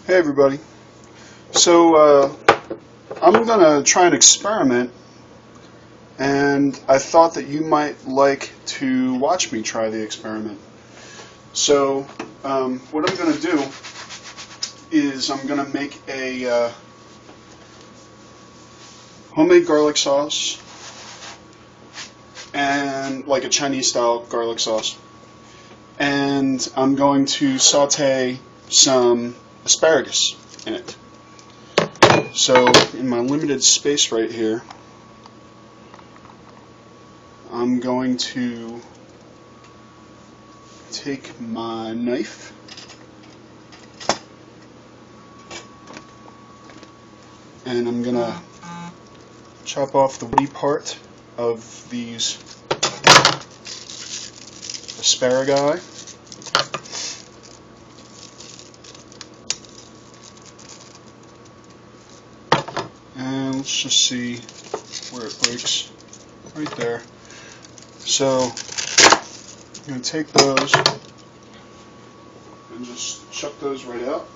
Hey everybody. So I'm gonna try an experiment, and I thought that you might like to watch me try the experiment. So what I'm gonna do is I'm gonna make a homemade garlic sauce, and like a Chinese style garlic sauce, and I'm going to saute some asparagus in it. So in my limited space right here, I'm going to take my knife and I'm going to chop off the woody part of these asparagus. And let's just see where it breaks. Right there. So I'm going to take those and just chuck those right out.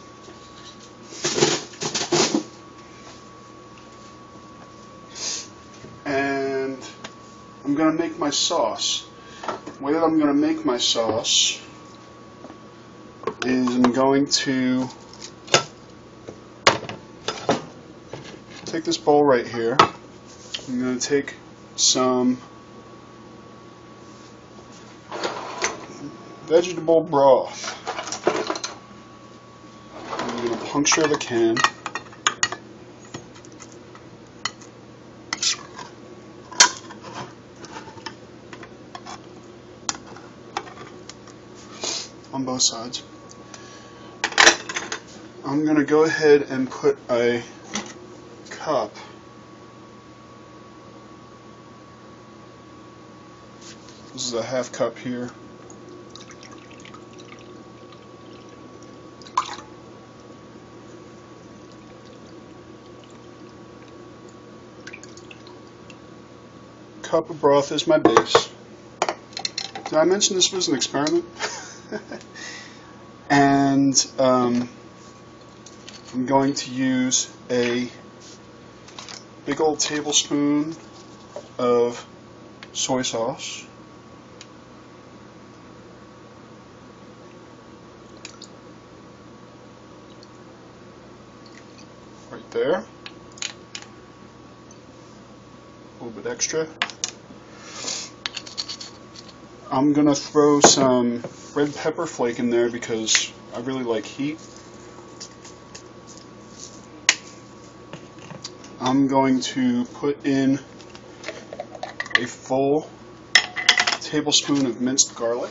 And I'm going to make my sauce. The way that I'm going to make my sauce is I'm going to take this bowl right here. I'm going to take some vegetable broth. I'm going to puncture the can. On both sides. I'm going to go ahead and put a cup this is a half cup here. Cup of broth is my base. Did I mention this was an experiment? And I'm going to use a big old tablespoon of soy sauce. Right there. A little bit extra. I'm going to throw some red pepper flake in there because I really like heat. I'm going to put in a full tablespoon of minced garlic.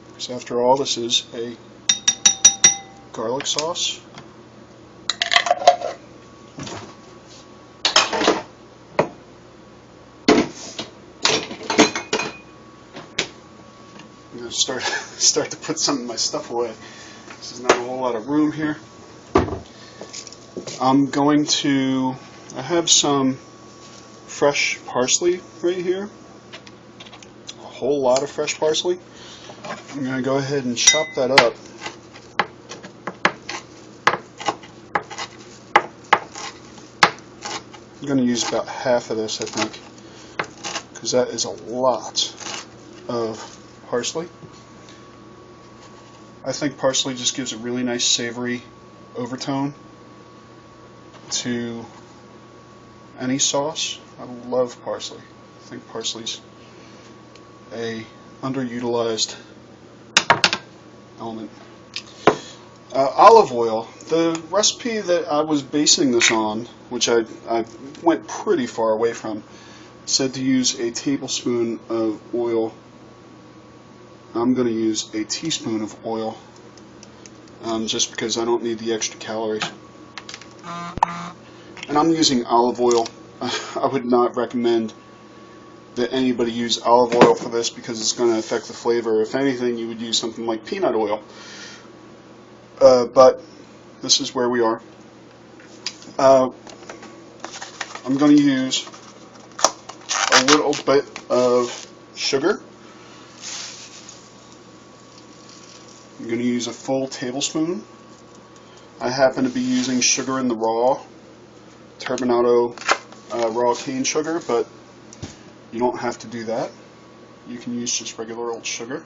Because after all, this is a garlic sauce. I'm going to start to put some of my stuff away. This is not a whole lot of room here. I have some fresh parsley right here. A whole lot of fresh parsley. I'm going to go ahead and chop that up. I'm going to use about half of this, I think, because that is a lot of parsley. I think parsley just gives a really nice savory overtone to any sauce. I love parsley. I think parsley's a underutilized element. Olive oil. The recipe that I was basing this on, which I went pretty far away from, said to use a tablespoon of oil. I'm going to use a teaspoon of oil, just because I don't need the extra calories. And I'm using olive oil. I would not recommend that anybody use olive oil for this because it's going to affect the flavor. If anything, you would use something like peanut oil. But this is where we are. I'm going to use little bit of sugar. I'm going to use a full tablespoon. I happen to be using sugar in the raw, turbinado raw cane sugar, but you don't have to do that. You can use just regular old sugar.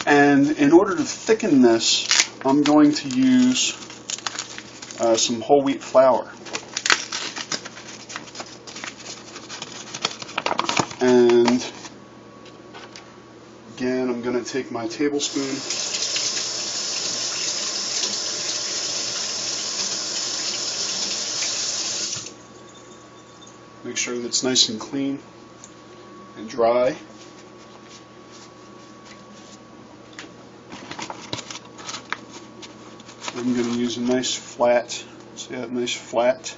And in order to thicken this, I'm going to use some whole wheat flour. And again, I'm going to take my tablespoon, make sure that it's nice and clean and dry. I'm going to use a nice flat, see that nice flat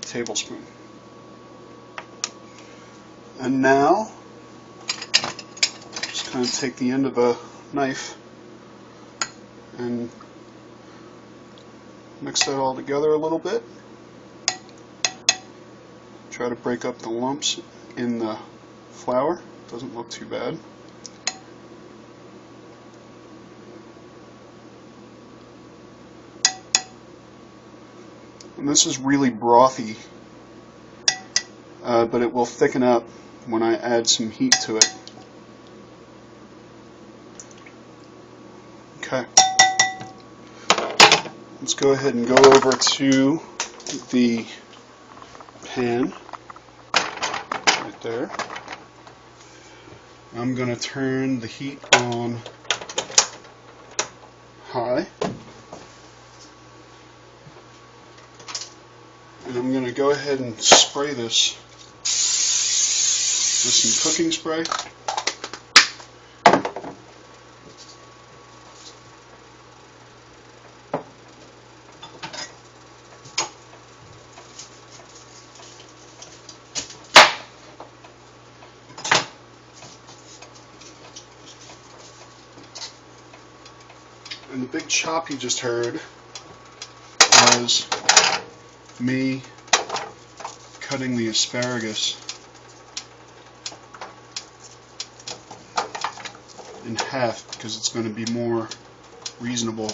tablespoon. And now, just kind of take the end of a knife and mix that all together a little bit. Try to break up the lumps in the flour. Doesn't look too bad. And this is really brothy, but it will thicken up when I add some heat to it. Okay. Let's go ahead and go over to the pan right there. I'm going to turn the heat on high. And I'm going to go ahead and spray this with some cooking spray. And the big chop you just heard was me cutting the asparagus in half because it's going to be more reasonable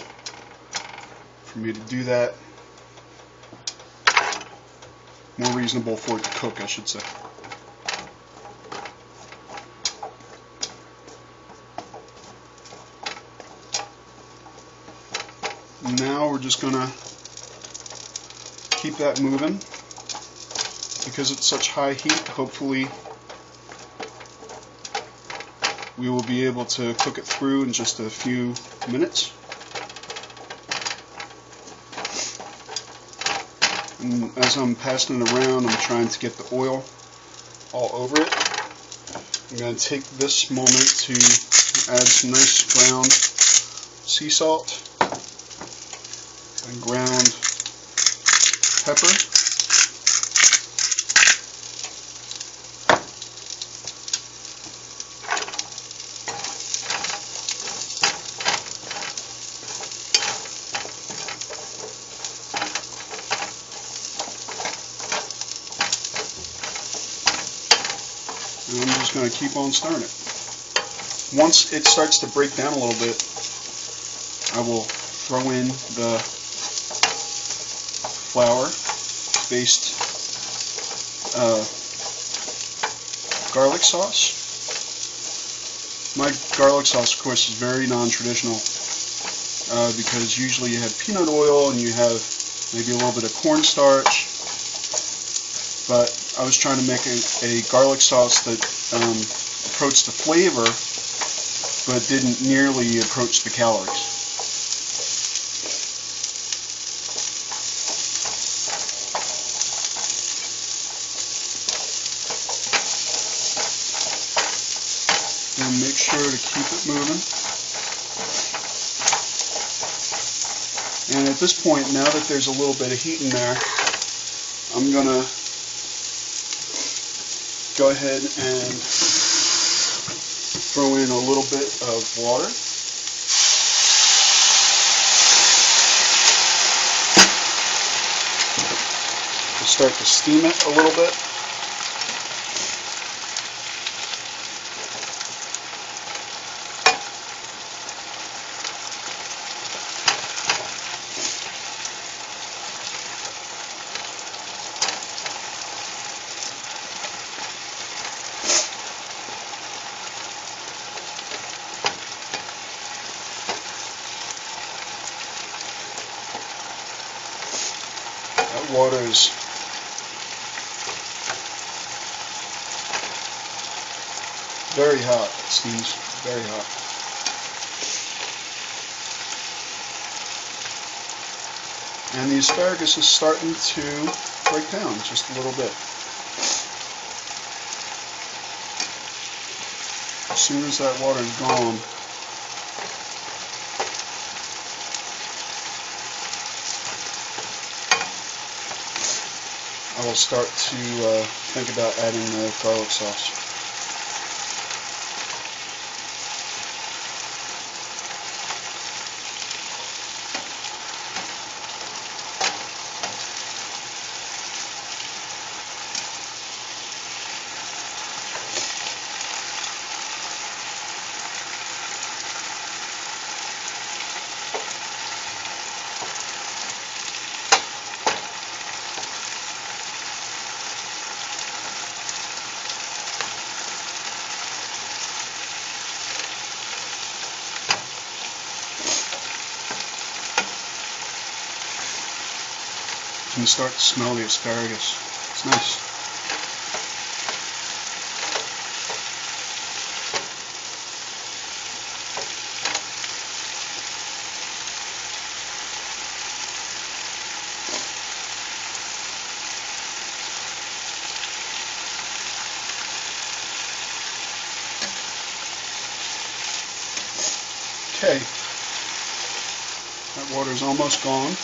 for me to do that. More reasonable for it to cook, I should say. Now we're just going to keep that moving. Because it's such high heat, hopefully we will be able to cook it through in just a few minutes. And as I'm passing it around, I'm trying to get the oil all over it. I'm going to take this moment to add some nice ground sea salt and ground pepper. And I'm just going to keep on stirring it. Once it starts to break down a little bit, I will throw in the flour-based garlic sauce. My garlic sauce, of course, is very non-traditional because usually you have peanut oil and you have maybe a little bit of cornstarch. But I was trying to make a garlic sauce that approached the flavor, but didn't nearly approach the calories. And make sure to keep it moving. And at this point, now that there's a little bit of heat in there, I'm going to go ahead and throw in a little bit of water. start to steam it a little bit. That water is very hot. It steams very hot. And the asparagus is starting to break down just a little bit. As soon as that water is gone, I will start to think about adding the garlic sauce. You can start to smell the asparagus. It's nice. Okay, that water is almost gone.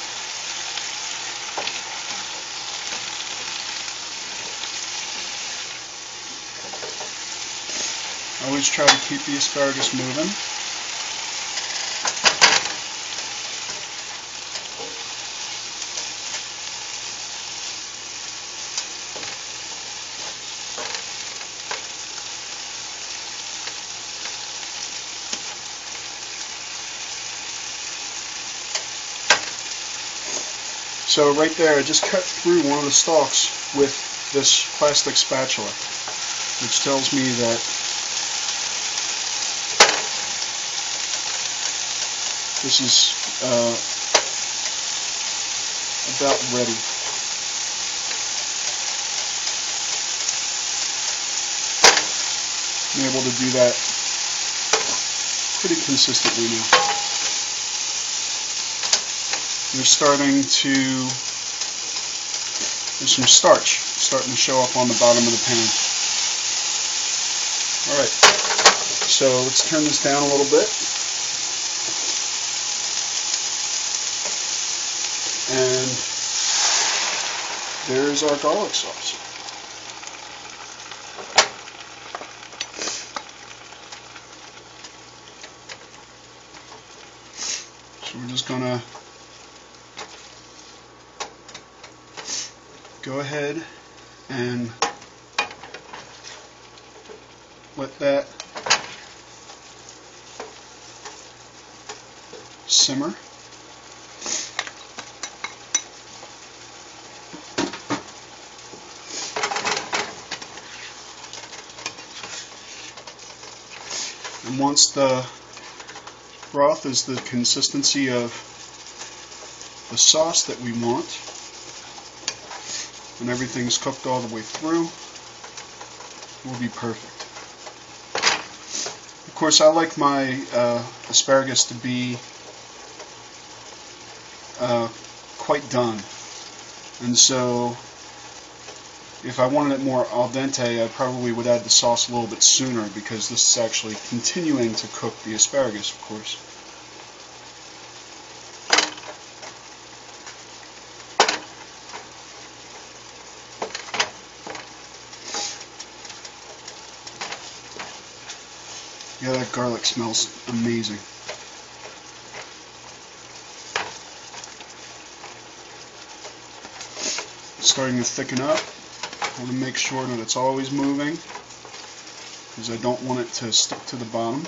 I always try to keep the asparagus moving. So right there, I just cut through one of the stalks with this plastic spatula, which tells me that this is about ready. I'm able to do that pretty consistently now. There's some starch starting to show up on the bottom of the pan. Alright, so let's turn this down a little bit. And there's our garlic sauce. So we're just gonna go ahead and let that simmer. And once the broth is the consistency of the sauce that we want, and everything's cooked all the way through, it will be perfect. Of course, I like my asparagus to be quite done, and so if I wanted it more al dente, I probably would add the sauce a little bit sooner, because this is actually continuing to cook the asparagus, of course. Yeah, that garlic smells amazing. starting to thicken up. I want to make sure that it's always moving because I don't want it to stick to the bottom.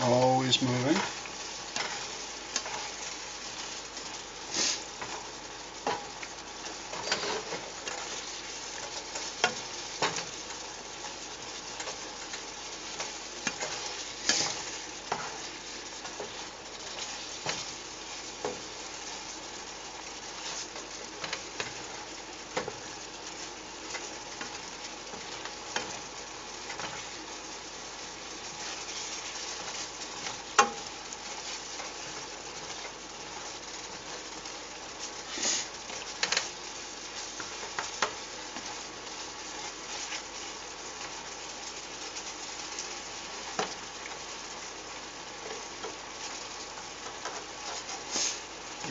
Always moving.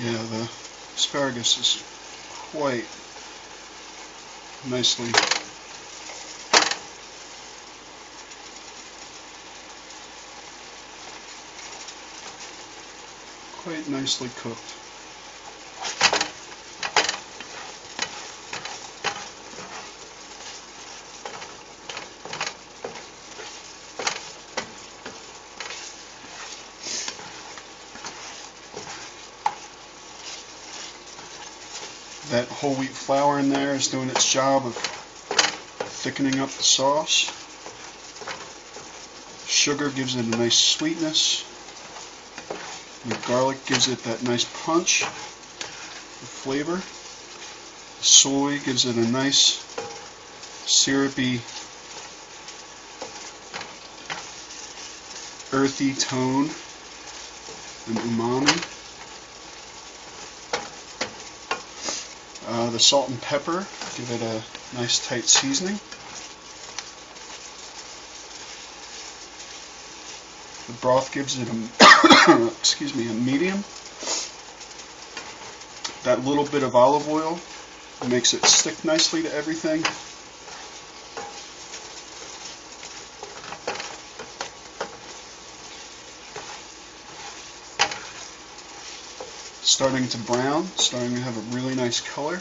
Yeah, the asparagus is quite nicely cooked. That whole wheat flour in there is doing its job of thickening up the sauce. Sugar gives it a nice sweetness. The garlic gives it that nice punch, the flavor. The soy gives it a nice syrupy, earthy tone and umami. The salt and pepper give it a nice tight seasoning. The broth gives it a excuse me, a medium. That little bit of olive oil makes it stick nicely to everything. Starting to brown, starting to have a really nice color.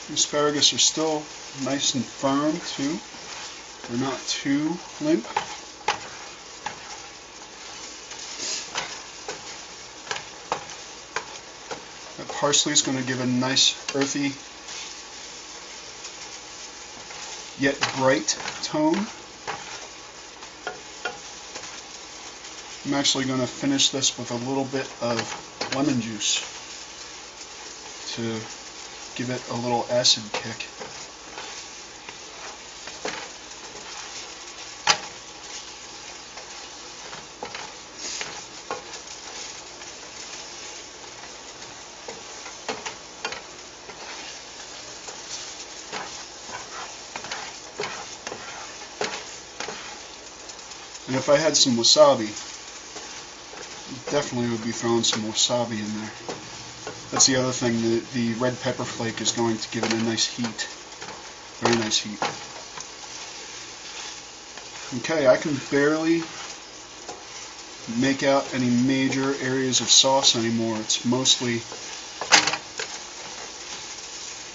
The asparagus are still nice and firm too. They're not too limp. That parsley is going to give a nice earthy yet bright tone. I'm actually going to finish this with a little bit of lemon juice to give it a little acid kick. And if I had some wasabi, definitely would be throwing some wasabi in there. That's the other thing, the red pepper flake is going to give it a nice heat. Very nice heat. Okay, I can barely make out any major areas of sauce anymore. It's mostly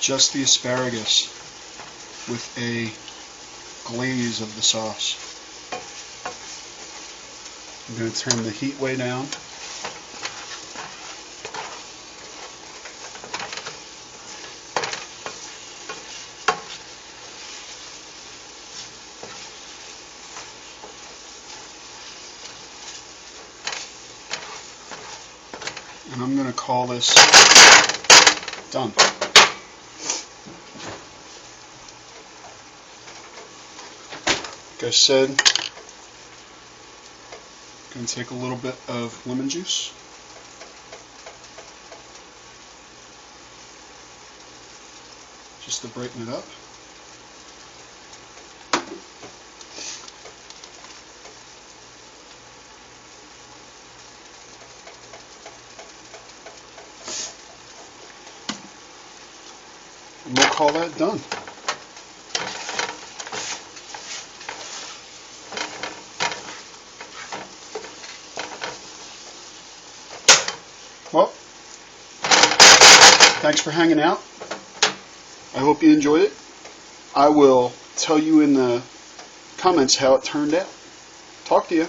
just the asparagus with a glaze of the sauce. I'm going to turn the heat way down. And I'm going to call this done. Like I said, Going to take a little bit of lemon juice. Just to brighten it up. And we'll call that done. Well, thanks for hanging out. I hope you enjoyed it. I will tell you in the comments how it turned out. Talk to you.